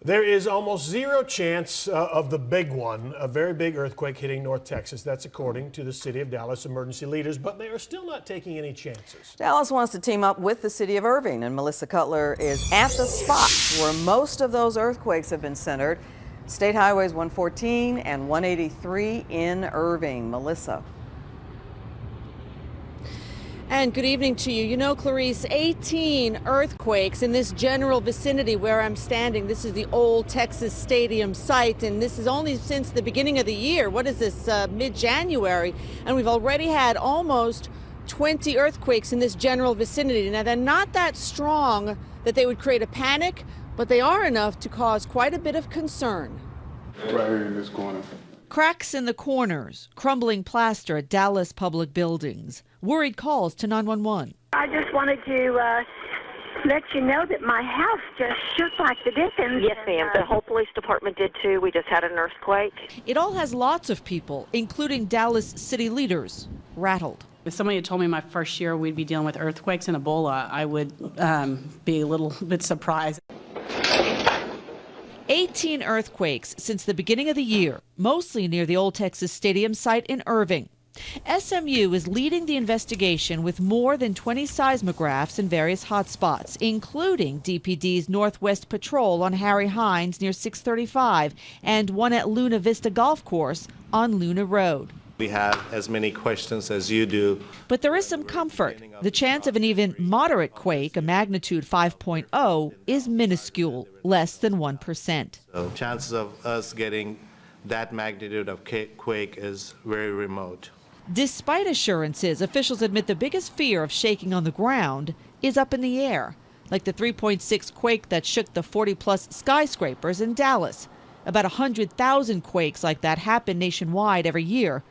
There is almost zero chance of the big one, a very big earthquake hitting North Texas. That's according to the City of Dallas emergency leaders, but they are still not taking any chances. Dallas wants to team up with the City of Irving, and Melissa Cutler is at the spots where most of those earthquakes have been centered. State Highways 114 and 183 in Irving. Melissa. And good evening to you. You know, Clarice, 18 earthquakes in this general vicinity where I'm standing. This is the old Texas Stadium site, and this is only since the beginning of the year. What is this, mid-January? And we've already had almost 20 earthquakes in this general vicinity. Now, they're not that strong that they would create a panic, but they are enough to cause quite a bit of concern. Right here in this corner. Cracks in the corners, crumbling plaster at Dallas public buildings, worried calls to 911. I just wanted to let you know that my house just shook like the dickens. Yes, ma'am. The whole police department did too. We just had an earthquake. It all has lots of people, including Dallas city leaders, rattled. If somebody had told me my first year we'd be dealing with earthquakes and Ebola, I would be a little bit surprised. 18 earthquakes since the beginning of the year, mostly near the old Texas Stadium site in Irving. SMU is leading the investigation with more than 20 seismographs in various hotspots, including DPD's Northwest Patrol on Harry Hines near 635 and one at Luna Vista Golf Course on Luna Road. We have as many questions as you do. But there is some comfort. The chance of an even moderate quake, a magnitude 5.0, is minuscule, less than 1%. So chances of us getting that magnitude of quake is very remote. Despite assurances, officials admit the biggest fear of shaking on the ground is up in the air, like the 3.6 quake that shook the 40-plus skyscrapers in Dallas. About 100,000 quakes like that happen nationwide every year.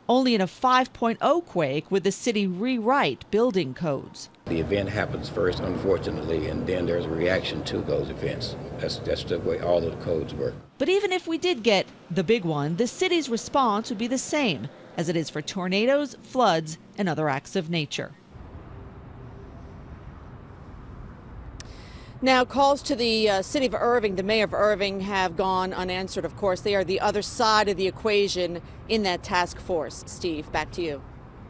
Only in a 5.0 quake would the city rewrite building codes. The event happens first, unfortunately, and then there's a reaction to those events. That's the way all of the codes work. But even if we did get the big one, the city's response would be the same as it is for tornadoes, floods, and other acts of nature. Now, calls to the city of Irving, the mayor of Irving, have gone unanswered, of course. They are the other side of the equation in that task force. Steve, back to you.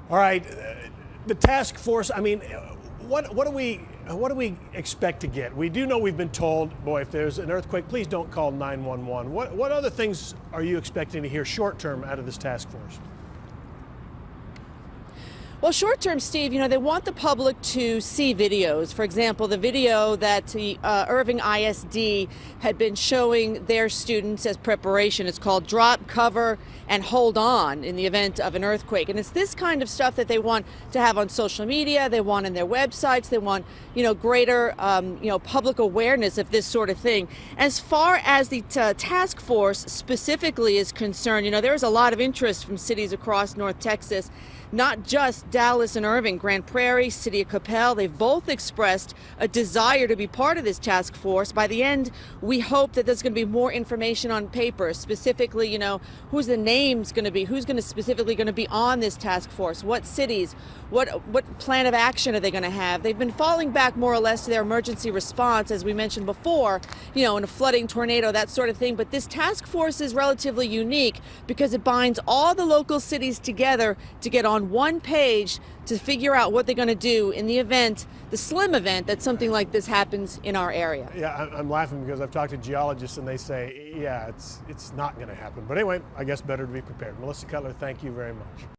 All right, the task force, I mean, what do we expect to get? We do know we've been told, boy, if there's an earthquake, please don't call 911. What other things are you expecting to hear short term out of this task force? Well, short term, Steve, you know, they want the public to see videos. For example, the video that the Irving ISD had been showing their students as preparation. It's called Drop, Cover, and Hold On in the event of an earthquake. And it's this kind of stuff that they want to have on social media. They want in their websites. They want, you know, greater, public awareness of this sort of thing. As far as the task force specifically is concerned, you know, there's a lot of interest from cities across North Texas. Not just Dallas and Irving, Grand Prairie, City of Coppell, they've both expressed a desire to be part of this task force. By the end, we hope that there's going to be more information on paper, specifically, you know, who's the names going to be, who's going to specifically going to be on this task force, what cities, what plan of action are they going to have. They've been falling back more or less to their emergency response, as we mentioned before, you know, in a flooding, tornado, that sort of thing. But this task force is relatively unique because it binds all the local cities together to get on one page to figure out what they're going to do in the event, the slim event, that something like this happens in our area. Yeah, I'm laughing because I've talked to geologists and they say, yeah, it's not going to happen. But anyway, I guess better to be prepared. Melissa Cutler, thank you very much.